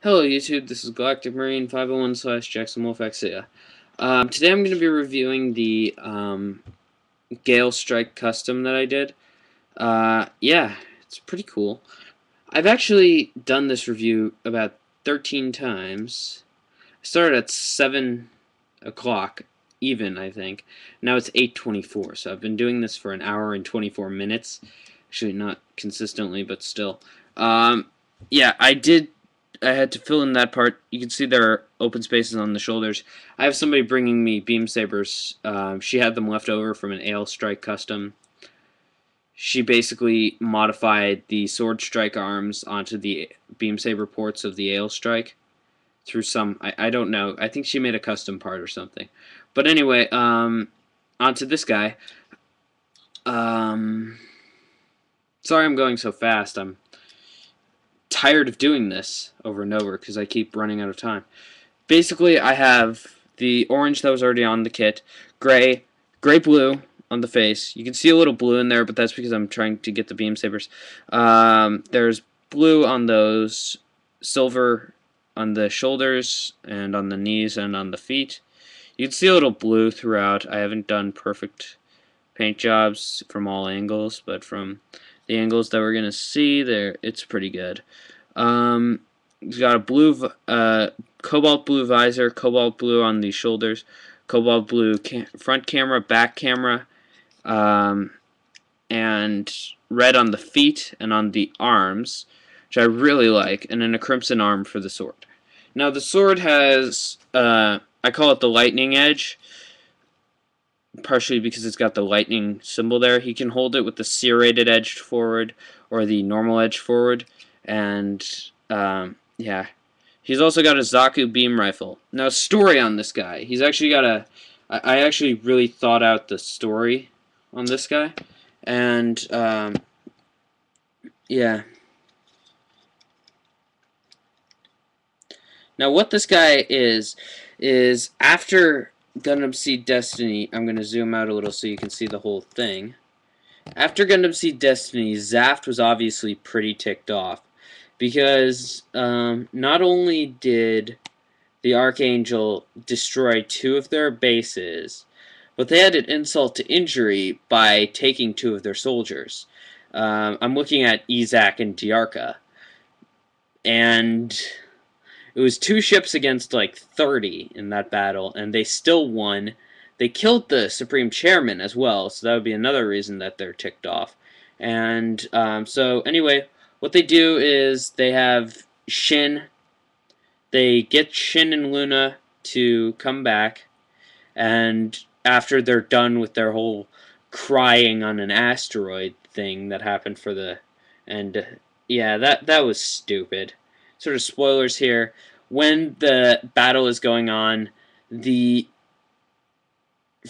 Hello YouTube, this is Galactic Marine 501 slash jexamwolfexia. Today I'm going to be reviewing the Gale Strike custom that I did. Yeah, it's pretty cool. I've actually done this review about 13 times. I started at 7 o'clock even, I think. Now it's 8:24, so I've been doing this for an hour and 24 minutes. Actually, not consistently, but still. Yeah, I had to fill in that part. You can see there are open spaces on the shoulders. I have somebody bringing me beam sabers. She had them left over from an Ale Strike custom. She basically modified the sword strike arms onto the beam saber ports of the Ale Strike through some. I don't know. I think she made a custom part or something. But anyway, onto this guy. Sorry I'm going so fast. I'm tired of doing this over and over because I keep running out of time. Basically, I have the orange that was already on the kit, gray blue on the face. You can see a little blue in there, but that's because I'm trying to get the beam sabers. There's blue on those, silver on the shoulders and on the knees and on the feet. You can see a little blue throughout. I haven't done perfect paint jobs from all angles, but from the angles that we're going to see there, it's pretty good. He's got a blue, cobalt blue visor, cobalt blue on the shoulders, cobalt blue front camera, back camera, and red on the feet and on the arms, which I really like, and then a crimson arm for the sword. Now the sword has, I call it the lightning edge, partially because it's got the lightning symbol there. He can hold it with the serrated edge forward or the normal edge forward, and yeah. He's also got a Zaku beam rifle. Now, story on this guy. He's actually got a... I actually really thought out the story on this guy, and yeah. Now, what this guy is after Gundam Seed Destiny, I'm going to zoom out a little so you can see the whole thing. After Gundam Seed Destiny, Zaft was obviously pretty ticked off because not only did the Archangel destroy 2 of their bases, but they had an insult to injury by taking 2 of their soldiers. I'm looking at Izak and Diarca, and it was 2 ships against like 30 in that battle, and they still won. They killed the Supreme Chairman as well, so that would be another reason that they're ticked off. And so anyway, what they do is they have Shin. They get Shin and Luna to come back, and after they're done with their whole crying on an asteroid thing that happened for the... And yeah, that was stupid. Sort of spoilers here. When the battle is going on, the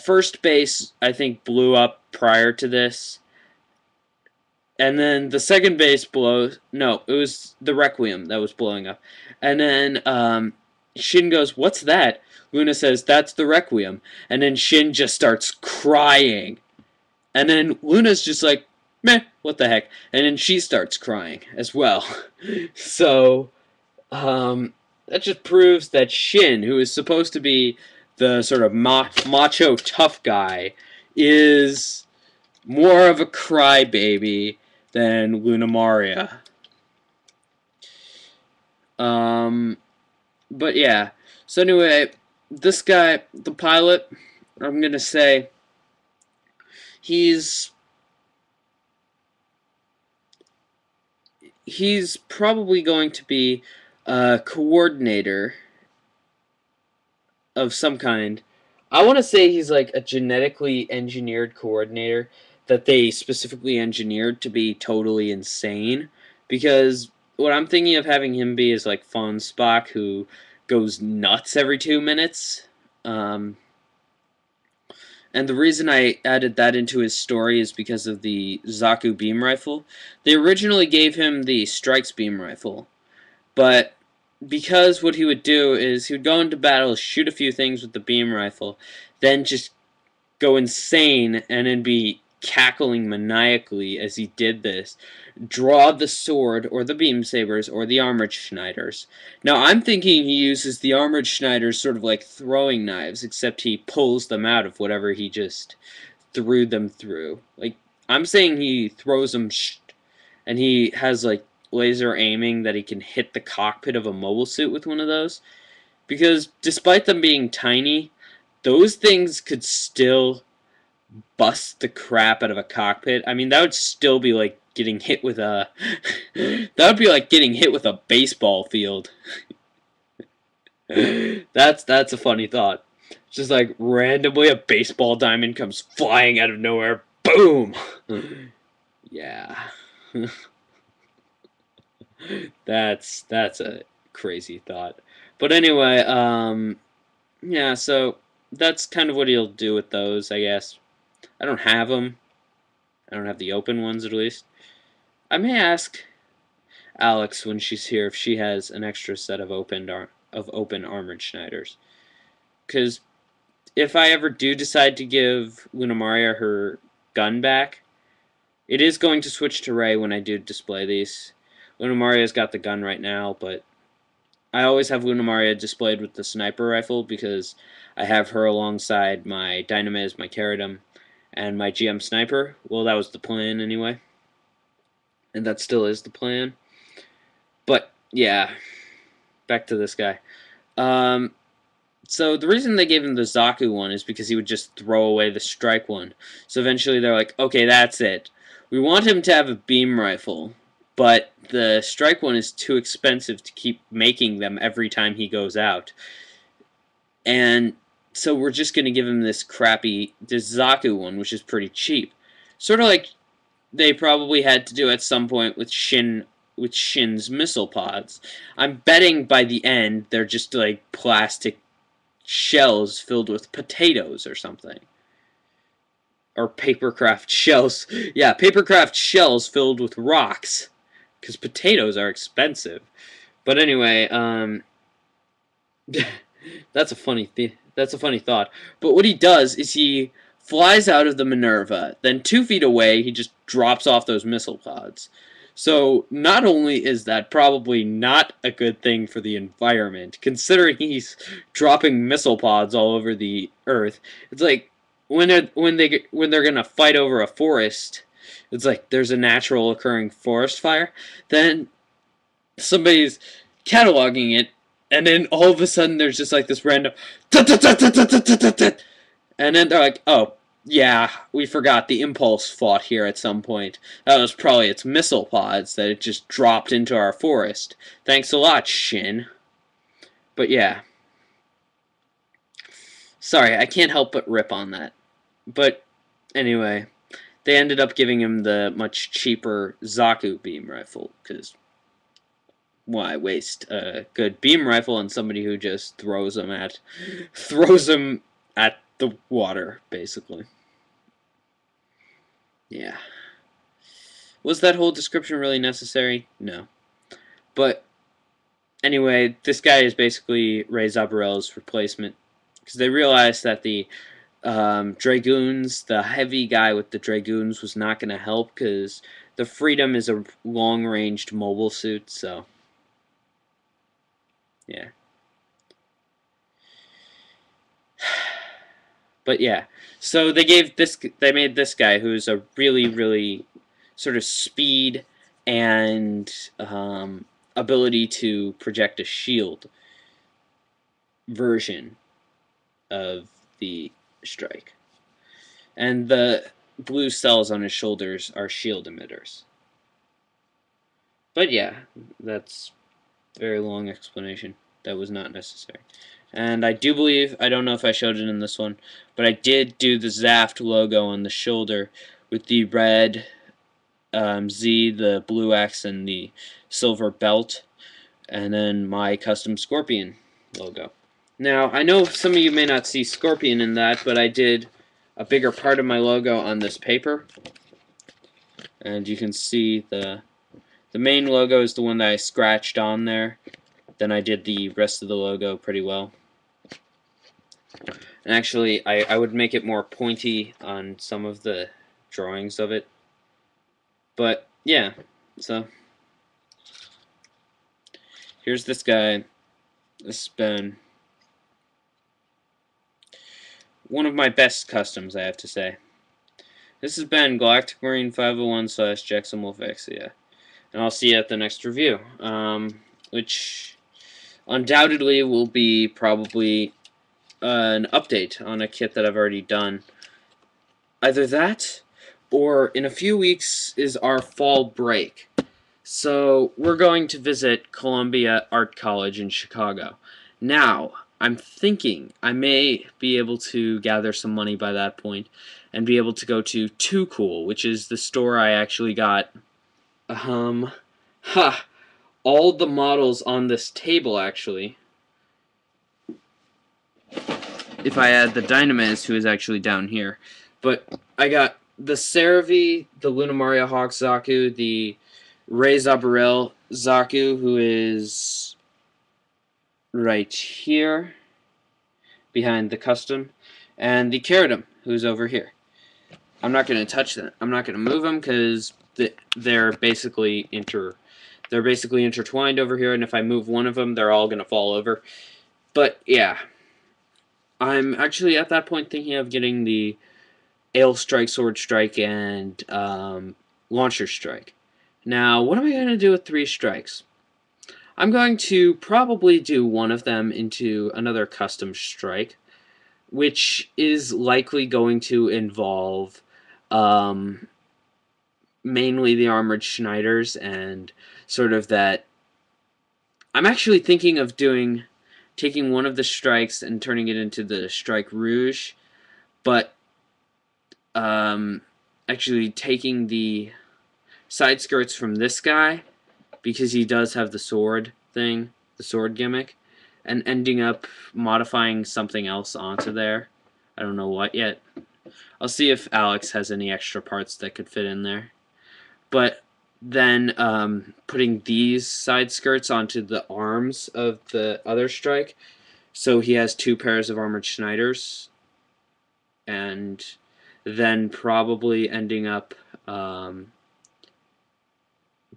first base, I think, blew up prior to this. And then the second base blows... No, it was the Requiem that was blowing up. And then Shin goes, "What's that?" Luna says, "That's the Requiem." And then Shin just starts crying. And then Luna's just like, "Meh, what the heck?" And then she starts crying as well. So, that just proves that Shin, who is supposed to be the sort of macho tough guy, is more of a crybaby than Luna Maria. But yeah. So anyway, this guy, the pilot, I'm gonna say he's probably going to be a coordinator of some kind. I want to say he's like a genetically engineered coordinator that they specifically engineered to be totally insane. Because what I'm thinking of having him be is like Fawn Spock, who goes nuts every 2 minutes. And the reason I added that into his story is because of the Zaku beam rifle. They originally gave him the Strikes beam rifle, but because what he would do is he would go into battle, shoot a few things with the beam rifle, then just go insane and then be cackling maniacally as he did this, draw the sword or the beam sabers or the armored schneiders. Now I'm thinking he uses the armored schneiders sort of like throwing knives, except he pulls them out of whatever he just threw them through. Like, I'm saying he throws them and he has like laser aiming that he can hit the cockpit of a mobile suit with one of those, because despite them being tiny, those things could still bust the crap out of a cockpit. I mean, that would still be like getting hit with a that would be like getting hit with a baseball field. That's a funny thought. Just like randomly a baseball diamond comes flying out of nowhere. Boom. Yeah. That's a crazy thought. But anyway, yeah, so that's kind of what he'll do with those, I guess. I don't have them. I don't have the open ones, at least. I may ask Alex when she's here if she has an extra set of open armored Schneiders. Because if I ever do decide to give Luna Maria her gun back, it is going to switch to Ray when I do display these. Luna Maria's got the gun right now, but I always have Luna Maria displayed with the sniper rifle because I have her alongside my Dynamiz, my Keradim, and my GM Sniper. Well, that was the plan anyway. And that still is the plan. But, yeah. Back to this guy. So the reason they gave him the Zaku one is because he would just throw away the strike one. So eventually they're like, okay, that's it. We want him to have a beam rifle, but the strike one is too expensive to keep making them every time he goes out. And so we're just going to give him this Zaku one, which is pretty cheap. Sort of like they probably had to do at some point with Shin's missile pods. I'm betting by the end they're just like plastic shells filled with potatoes or something. Or papercraft shells. Yeah, papercraft shells filled with rocks. Because potatoes are expensive. But anyway, that's a funny thought. But what he does is he flies out of the Minerva, then 2 feet away he just drops off those missile pods. So not only is that probably not a good thing for the environment, considering he's dropping missile pods all over the Earth, it's like when they're gonna fight over a forest, it's like there's a natural occurring forest fire, then somebody's cataloging it, and then all of a sudden there's just like this random and then they're like, oh, yeah, we forgot the Impulse fought here at some point. That was probably its missile pods that it just dropped into our forest. Thanks a lot, Shin. But yeah. Sorry, I can't help but rip on that. But anyway, they ended up giving him the much cheaper Zaku beam rifle, because why waste a good beam rifle on somebody who just throws them at the water, basically. Yeah. Was that whole description really necessary? No. But anyway, this guy is basically Rey Zabarel's replacement, because they realized that the Dragoons, the heavy guy with the Dragoons, was not going to help, because the Freedom is a long-ranged mobile suit, so yeah. But yeah, so they made this guy who's a really, really sort of speed and ability to project a shield version of the strike. And the blue cells on his shoulders are shield emitters. But yeah, that's a very long explanation. That was not necessary. And I do believe, I don't know if I showed it in this one, but I did do the Zaft logo on the shoulder with the red Z, the blue X, and the silver belt, and then my custom Scorpion logo. Now, I know some of you may not see Scorpion in that, but I did a bigger part of my logo on this paper. And you can see the main logo is the one that I scratched on there. Then I did the rest of the logo pretty well. And actually, I would make it more pointy on some of the drawings of it. But yeah, so here's this guy. This has been one of my best customs, I have to say. This has been Galactic Marine 501 / jexamwolfexia, and I'll see you at the next review, which undoubtedly will be probably an update on a kit that I've already done. Either that, or in a few weeks is our fall break. So we're going to visit Columbia Art College in Chicago. Now, I'm thinking I may be able to gather some money by that point and be able to go to Too Cool, which is the store I actually got. All the models on this table, actually. If I add the Dynamiz, who is actually down here. But I got the Cerevi, the Lunamaria Hawk Zaku, the Rei Zabarel Zaku, who is right here, behind the custom, and the Keradim, who's over here. I'm not going to touch them. I'm not going to move them because they're basically intertwined over here, and if I move one of them, they're all going to fall over. But yeah, I'm actually at that point thinking of getting the Ale Strike, Sword Strike, and Launcher Strike. Now, what am I going to do with 3 strikes? I'm going to probably do one of them into another custom strike, which is likely going to involve mainly the Armored Schneiders and sort of that. I'm actually thinking of taking one of the strikes and turning it into the Strike Rouge, but actually taking the side skirts from this guy, because he does have the sword thing, the sword gimmick, and ending up modifying something else onto there. I don't know what yet. I'll see if Alex has any extra parts that could fit in there. But then putting these side skirts onto the arms of the other strike, so he has 2 pairs of Armored Schneiders, and then probably ending up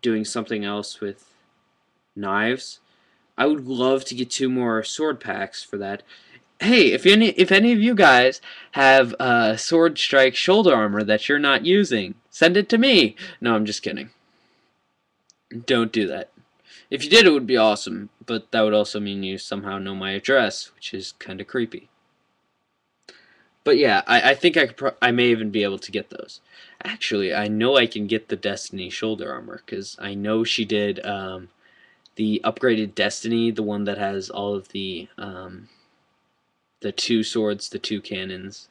doing something else with knives. I would love to get 2 more sword packs for that. Hey, if any of you guys have sword strike shoulder armor that you're not using, send it to me. No, I'm just kidding. Don't do that. If you did, it would be awesome, but that would also mean you somehow know my address, which is kind of creepy. But yeah, I think I may even be able to get those. Actually, I know I can get the Destiny shoulder armor, because I know she did the upgraded Destiny, the one that has all of the 2 swords, the 2 cannons,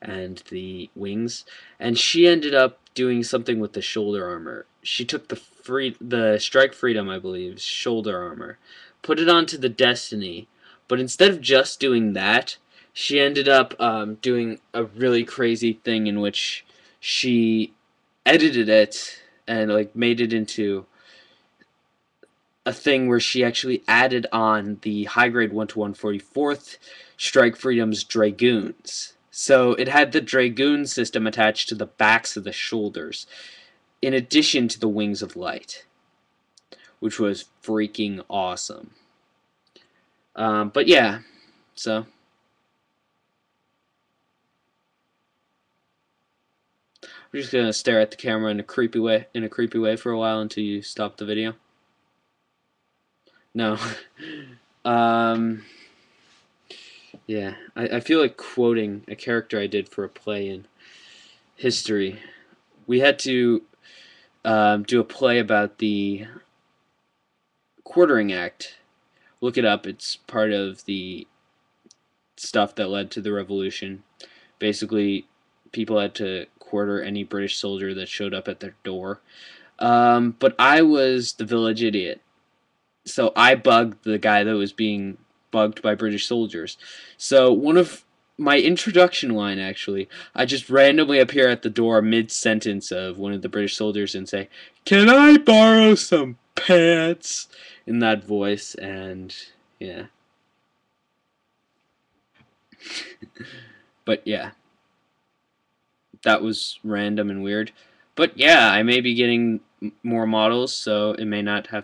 and the wings, and she ended up doing something with the shoulder armor. She took the Strike Freedom, I believe, shoulder armor, put it onto the Destiny, but instead of just doing that, she ended up doing a really crazy thing in which she edited it and like made it into a thing where she actually added on the high grade 1 to 144th Strike Freedom's Dragoons. So it had the Dragoon system attached to the backs of the shoulders, in addition to the Wings of Light, which was freaking awesome. But yeah, so I'm just gonna stare at the camera in a creepy way for a while until you stop the video. No. Yeah, I feel like quoting a character I did for a play in history. We had to do a play about the Quartering Act. Look it up. It's part of the stuff that led to the revolution. Basically, people had to quarter any British soldier that showed up at their door. But I was the village idiot. So I bugged the guy that was being bugged by British soldiers. So one of my introduction line, actually, I just randomly appear at the door mid-sentence of one of the British soldiers and say, "Can I borrow some pants?" in that voice, and yeah. But yeah. that was random and weird. But yeah, I may be getting more models, so it may not have to